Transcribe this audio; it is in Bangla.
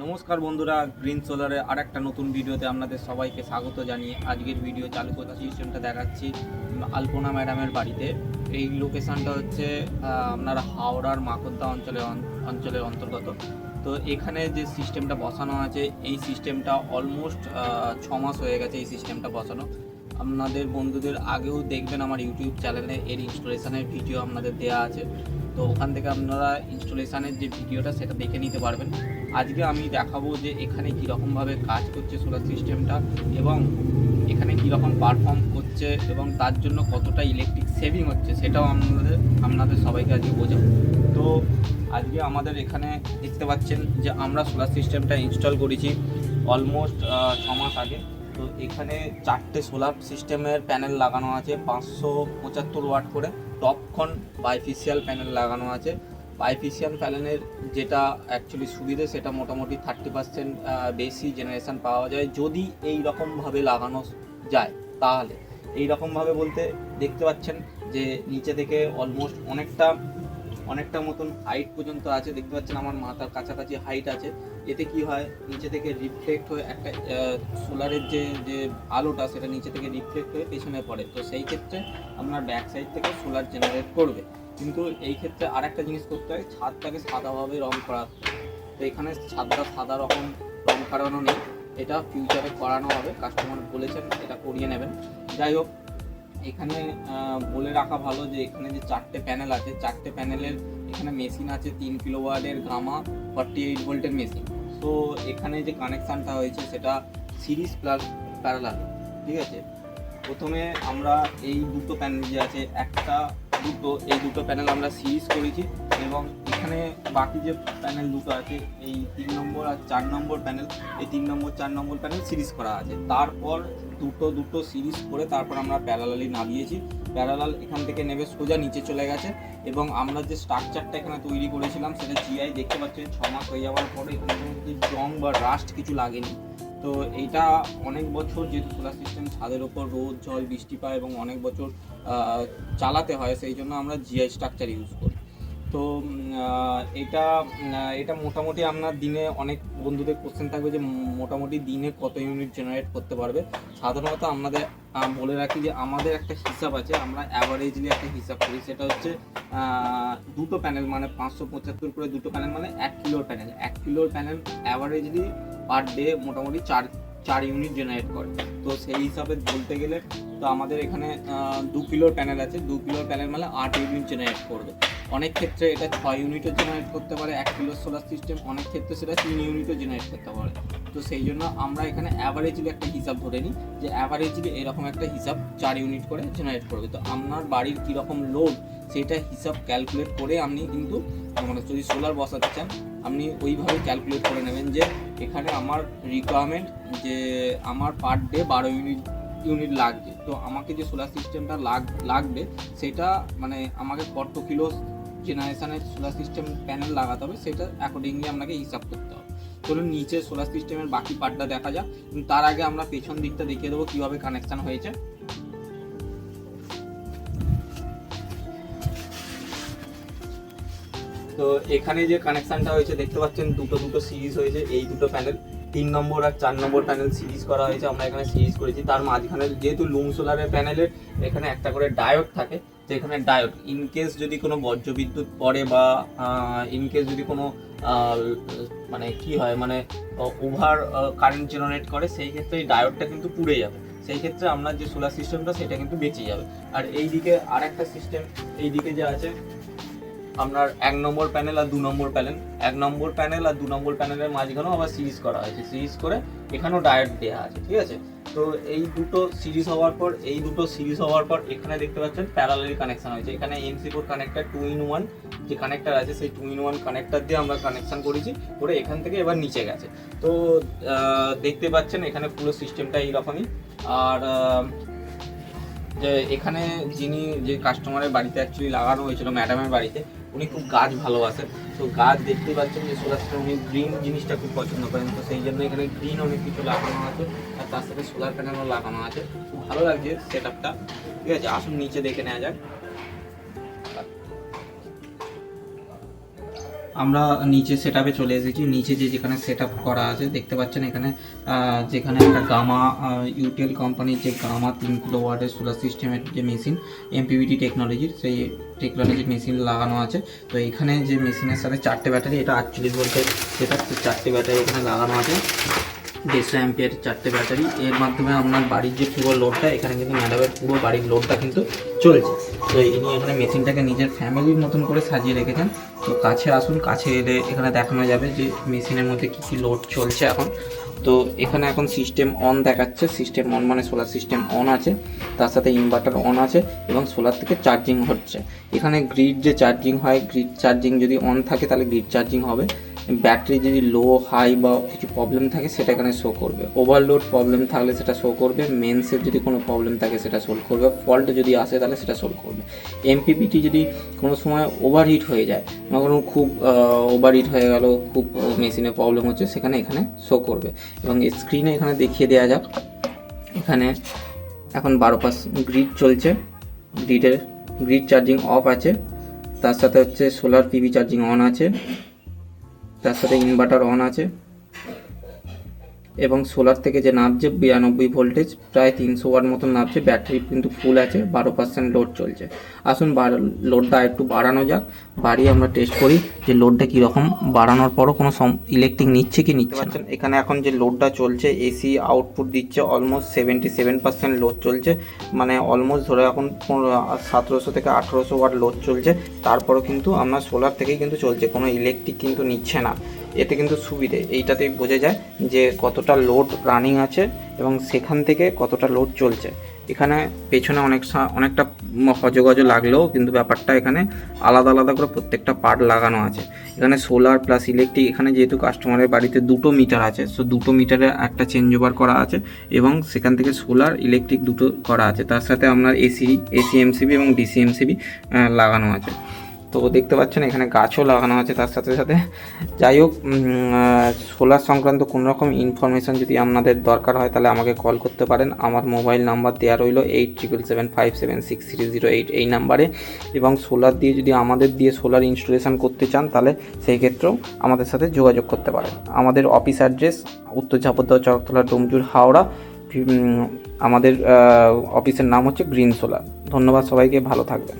নমস্কার বন্ধুরা, গ্রিন সোলারে আর একটা নতুন ভিডিওতে আপনাদের সবাইকে স্বাগত জানিয়ে আজকের ভিডিও চালু করার সিস্টেমটা দেখাচ্ছি আলপনা ম্যাডামের বাড়িতে। এই লোকেশানটা হচ্ছে আপনার হাওড়ার মাকড়দা অঞ্চলের অন্তর্গত। তো এখানে যে সিস্টেমটা বসানো আছে, এই সিস্টেমটা অলমোস্ট 6 মাস হয়ে গেছে এই সিস্টেমটা বসানো। আপনাদের বন্ধুদের আগেও দেখবেন আমার ইউটিউব চ্যানেলে এর ইনস্টলেশনের ভিডিও আপনাদের দেওয়া আছে, তো ওখান থেকে আপনারা ইনস্টলেশনের যে ভিডিওটা সেটা দেখে নিতে পারবেন। আজকে আমি দেখাবো যে এখানে কীরকমভাবে কাজ করছে সোলার সিস্টেমটা এবং এখানে কীরকম পারফর্ম করছে এবং তার জন্য কতটা ইলেকট্রিক সেভিং হচ্ছে সেটাও আপনাদের সবাইকে আজকে বোঝাবো। তো আজকে আমাদের এখানে দেখতে পাচ্ছেন যে আমরা সোলার সিস্টেমটা ইনস্টল করেছি অলমোস্ট 6 মাস আগে। তো এখানে 4টে সোলার সিস্টেমের প্যানেল লাগানো আছে, 575 ওয়াট করে টপকন বাইফেসিয়াল প্যানেল লাগানো আছে। বাইফেসিয়াল প্যানেলের যেটা অ্যাকচুয়ালি সুবিধে, সেটা মোটামুটি 30% বেশি জেনারেশান পাওয়া যায় যদি এই রকমভাবে লাগানো যায়। তাহলে এই রকমভাবে বলতে দেখতে পাচ্ছেন যে নিচে থেকে অলমোস্ট অনেকটা মতন হাইট পর্যন্ত আছে, দেখতে পাচ্ছেন আমার মাথার কাছাকাছি হাইট আছে। এতে কি হয়, নিচে থেকে রিফ্লেক্ট হয়ে একটা সোলারের যে আলোটা সেটা নিচে থেকে রিফ্লেক্ট হয়ে পেছনে পড়ে। তো সেই ক্ষেত্রে আপনার ব্যাক সাইড থেকে সোলার জেনারেট করবে। কিন্তু এই ক্ষেত্রে আর একটা জিনিস করতে হয়, ছাদটাকে সাদাভাবে রং করাতে হয়। তো এখানে ছাদটা সাদা রকম রং করানো নেই, এটা ফিউচারে করানো হবে, কাস্টমার বলেছেন এটা করিয়ে নেবেন। যাই হোক, এখানে বলে রাখা ভালো যে এখানে যে 4টে প্যানেল আছে, 4টে প্যানেলের এখানে মেশিন আছে 3 কিলোওয়াটের গামা 48 ভোল্টের মেশিন। তো এখানে যে কানেকশানটা হয়েছে সেটা সিরিজ প্লাস প্যারালাল, ঠিক আছে। প্রথমে আমরা এই দুটো প্যানেল যে আছে, এই দুটো প্যানেল আমরা সিরিজ করেছি এবং এখানে বাকি যে প্যানেল দুটো আছে, এই 3 নম্বর আর 4 নম্বর প্যানেল, এই 3 নম্বর 4 নম্বর প্যানেল সিরিজ করা আছে। তারপর দুটো সিরিজ করে তারপর আমরা প্যারালালি নামিয়েছি। প্যারালাল এখান থেকে নেবে সোজা নিচে চলে গেছে এবং আমরা যে স্ট্রাকচারটা এখানে তৈরি করেছিলাম সেটা জিআই দেখতে পাচ্ছেন 6 মাস হয়ে যাওয়ার পরে এখানে কোনো জং বা রাস্ট কিছু লাগেনি। তো এইটা অনেক বছর, যেহেতু সোলার সিস্টেম ছাদের ওপর রোদ জল বৃষ্টি পায় এবং অনেক বছর চালাতে হয়, সেই জন্য আমরা জিআই স্ট্রাকচার ইউজ করি। তো এটা মোটামুটি আপনার দিনে, অনেক বন্ধুদের কোশ্চেন থাকবে যে মোটামুটি দিনে কত ইউনিট জেনারেট করতে পারবে। সাধারণত আপনাদের বলে রাখি যে আমাদের একটা হিসাব আছে, আমরা অ্যাভারেজলি একটা হিসাব করি, সেটা হচ্ছে দুটো প্যানেল মানে 575 করে দুটো প্যানেল মানে 1 কিলোর প্যানেল। 1 কিলোর প্যানেল অ্যাভারেজলি পার ডে মোটামুটি 4 ইউনিট জেনারেট করে। তো সেই হিসাবে বলতে গেলে তো আমাদের এখানে 2 কিলোর প্যানেল আছে, 2 কিলোর প্যানেল মানে 8 ইউনিট জেনারেট করবে। অনেক ক্ষেত্রে এটা 6 ইউনিটও জেনারেট করতে পারে 1 কিলোর সোলার সিস্টেম, অনেক ক্ষেত্রে সেটা 3 ইউনিটও জেনারেট করতে পারে। তো সেই জন্য আমরা এখানে অ্যাভারেজলি একটা হিসাব ধরে নিই যে অ্যাভারেজলি এরকম একটা হিসাব 4 ইউনিট করে জেনারেট করবে। তো আপনার বাড়ির কীরকম লোড সেটা হিসাব ক্যালকুলেট করে আপনি কিন্তু মানে যদি সোলার বসাতে চান আপনি ওইভাবে ক্যালকুলেট করে নেবেন যে এখানে আমার রিকোয়ারমেন্ট যে আমার পার ডে 12 ইউনিট লাগছে। তো আমাকে যে সোলার সিস্টেমটা লাগবে সেটা মানে আমাকে কত কিলো জেনারেশনের সোলার সিস্টেম প্যানেল লাগাতে হবে সেটা অ্যাকর্ডিংলি আপনাকে হিসাব করতে হবে। চলুন নিচে সোলার সিস্টেমের বাকি পার্টটা দেখা যাক, কিন্তু তার আগে আমরা পেছন দিকটা দেখিয়ে দেবো কীভাবে কানেকশান হয়েছে। তো এখানে যে কানেকশানটা হয়েছে দেখতে পাচ্ছেন দুটো সিরিজ হয়েছে, এই দুটো প্যানেল 3 নম্বর আর 4 নম্বর প্যানেল সিরিজ করা হয়েছে। আমরা এখানে সিরিজ করেছি, তার মাঝখানে যেহেতু লুম সোলারের প্যানেলের এখানে একটা করে ডায়োড থাকে, তো এখানে ডায়োড ইনকেস যদি কোনো বজ্রবিদ্যুৎ পড়ে বা ইনকেস যদি কোনো মানে কি হয় মানে ওভার কারেন্ট জেনারেট করে, সেই ক্ষেত্রে এই ডায়োডটা কিন্তু পুড়ে যাবে। সেই ক্ষেত্রে আপনার যে সোলার সিস্টেমটা সেটা কিন্তু বেঁচে যাবে। আর এই দিকে আর একটা সিস্টেম, এই দিকে যে আছে আপনার 1 নম্বর প্যানেল আর 2 নম্বর প্যানেল, 1 নম্বর প্যানেল আর 2 নম্বর প্যানেলের মাঝখানেও আবার সিরিজ করা হয়েছে, সিরিজ করে এখানেও ডায়োড দেওয়া আছে, ঠিক আছে। তো এই দুটো সিরিজ হওয়ার পর এখানে দেখতে পাচ্ছেন প্যারালালি কানেকশন হয়েছে। এখানে NC4 কানেক্টর 2-in-1 যে কানেক্টর আছে সেই 2-in-1 কানেক্টর দিয়ে আমরা কানেকশন করেছি, করে এখান থেকে এবার নিচে গেছে। তো দেখতে পাচ্ছেন এখানে পুরো সিস্টেমটা এইরকমই। আর যে এখানে যে কাস্টমারের বাড়িতে অ্যাকচুয়ালি লাগানো হয়েছিল ম্যাডামের বাড়িতে, উনি খুব গাছ ভালোবাসেন। তো গাছ দেখতেই পাচ্ছেন যে সোলার সিস্টেম উনি গ্রিন জিনিসটা খুব পছন্দ করেন, তো সেই জন্য এখানে গ্রিন অনেক কিছু লাগানো আছে আর তার সাথে সোলার প্যানেলও লাগানো আছে। খুব ভালো লাগছে সেট আপটা, ঠিক আছে। আসুন নিচে দেখে নেওয়া যাক। আমরা নিচে সেট আপে চলে এসেছি। নিচে যেখানে সেট আপ করা আছে দেখতে পাচ্ছেন, এখানে যেখানে একটা গামা ইউটেল কোম্পানির যে গামা 3 কিলোওয়াটের সোলার সিস্টেমের যে মেশিন এমপিভিটি টেকনোলজির, সেই টেকনোলজির মেশিন লাগানো আছে। তো এখানে যে মেশিনের সাথে 4টে ব্যাটারি, এটা 48 ভোল্টের সেটা, 4টে ব্যাটারি এখানে লাগানো আছে, 150 অ্যাম্পিয়ার 4টে ব্যাটারি। এর মাধ্যমে আপনার বাড়ির যে পুরো লোডটা, এখানে কিন্তু ম্যাডামের পুরো বাড়ির লোডটা কিন্তু চলছে। তো ইনি এখানে মেশিনটাকে নিজের ফ্যামিলির মতন করে সাজিয়ে রেখেছেন। তো কাছে আসুন, কাছে এলে এখানে দেখানো যাবে যে মেশিনের মধ্যে কী কী লোড চলছে এখন। তো এখানে এখন সিস্টেম অন দেখাচ্ছে। সিস্টেম অন মানে সোলার সিস্টেম অন আছে, তার সাথে ইনভার্টার অন আছে এবং সোলার থেকে চার্জিং হচ্ছে। এখানে গ্রিড যে চার্জিং হয়, গ্রিড চার্জিং যদি অন থাকে তাহলে গ্রিড চার্জিং হবে। ব্যাটারি যদি লো হাই বা কিছু প্রবলেম থাকে সেটা এখানে শো করবে। ওভারলোড প্রবলেম থাকলে সেটা শো করবে। মেন্সের যদি কোনো প্রবলেম থাকে সেটা সলভ করবে। ফল্ট যদি আসে তাহলে সেটা সলভ করবে। এমপিপিটি যদি কোনো সময় ওভারহিট হয়ে যায়, কোনো খুব ওভারহিট হয়ে গেল, খুব মেশিনে প্রবলেম হচ্ছে, সেখানে এখানে শো করবে। এবং স্ক্রিনে এখানে দেখিয়ে দেওয়া যাক, এখানে এখন 12% গ্রিড চলছে, গ্রিড চার্জিং অফ আছে, তার সাথে হচ্ছে সোলার পিভি চার্জিং অন আছে, তার সাথে ইনভার্টার অন আছে এবং সোলার থেকে যে নামছে 92 ভোল্টেজ, প্রায় 300 ওয়াট মতন নামছে। ব্যাটারি কিন্তু ফুল আছে, 12% লোড চলছে। আসুন লোডটা একটু বাড়ানো যাক, বাড়িয়ে আমরা টেস্ট করি যে লোডটা কীরকম, বাড়ানোর পরও কোনো ইলেকট্রিক নিচ্ছে কি নিচ্ছে না। এখানে এখন যে লোডটা চলছে, এসি আউটপুট দিচ্ছে অলমোস্ট 77% লোড চলছে, মানে অলমোস্ট ধরে এখন 1700 থেকে 1800 ওয়াট লোড চলছে। তারপরও কিন্তু আমরা সোলার থেকেই কিন্তু চলছে, কোনো ইলেকট্রিক কিন্তু নিচ্ছে না। এতে কিন্তু সুবিধে এইটাতেই বোঝা যায় যে কতটা লোড রানিং আছে এবং সেখান থেকে কতটা লোড চলছে। এখানে পেছনে অনেকটা হজগজ লাগলেও কিন্তু ব্যাপারটা এখানে আলাদা আলাদা করে প্রত্যেকটা পার্ট লাগানো আছে। এখানে সোলার প্লাস ইলেকট্রিক, এখানে যেহেতু কাস্টমারের বাড়িতে 2টো মিটার আছে, সো 2টো মিটারে একটা চেঞ্জ ওভার করা আছে এবং সেখান থেকে সোলার ইলেকট্রিক দুটো করা আছে। তার সাথে আপনার এসি এমসিবি এবং ডিসি এমসিবি লাগানো আছে। তো দেখতে পাচ্ছেন এখানে গাছও লাগানো আছে তার সাথে সাথে। যাই হোক, সোলার সংক্রান্ত কোনো রকম ইনফরমেশান যদি আপনাদের দরকার হয় তাহলে আমাকে কল করতে পারেন। আমার মোবাইল নাম্বার দেওয়া রইল 8777576308 এই নাম্বারে। এবং সোলার দিয়ে যদি আমাদের দিয়ে সোলার ইনস্টলেশন করতে চান তাহলে সেই ক্ষেত্রেও আমাদের সাথে যোগাযোগ করতে পারেন। আমাদের অফিস অ্যাড্রেস উত্তর ঝাপরদহ চরকতলা ডোমজুর হাওড়া। আমাদের অফিসের নাম হচ্ছে গ্রিন সোলার। ধন্যবাদ সবাইকে, ভালো থাকবেন।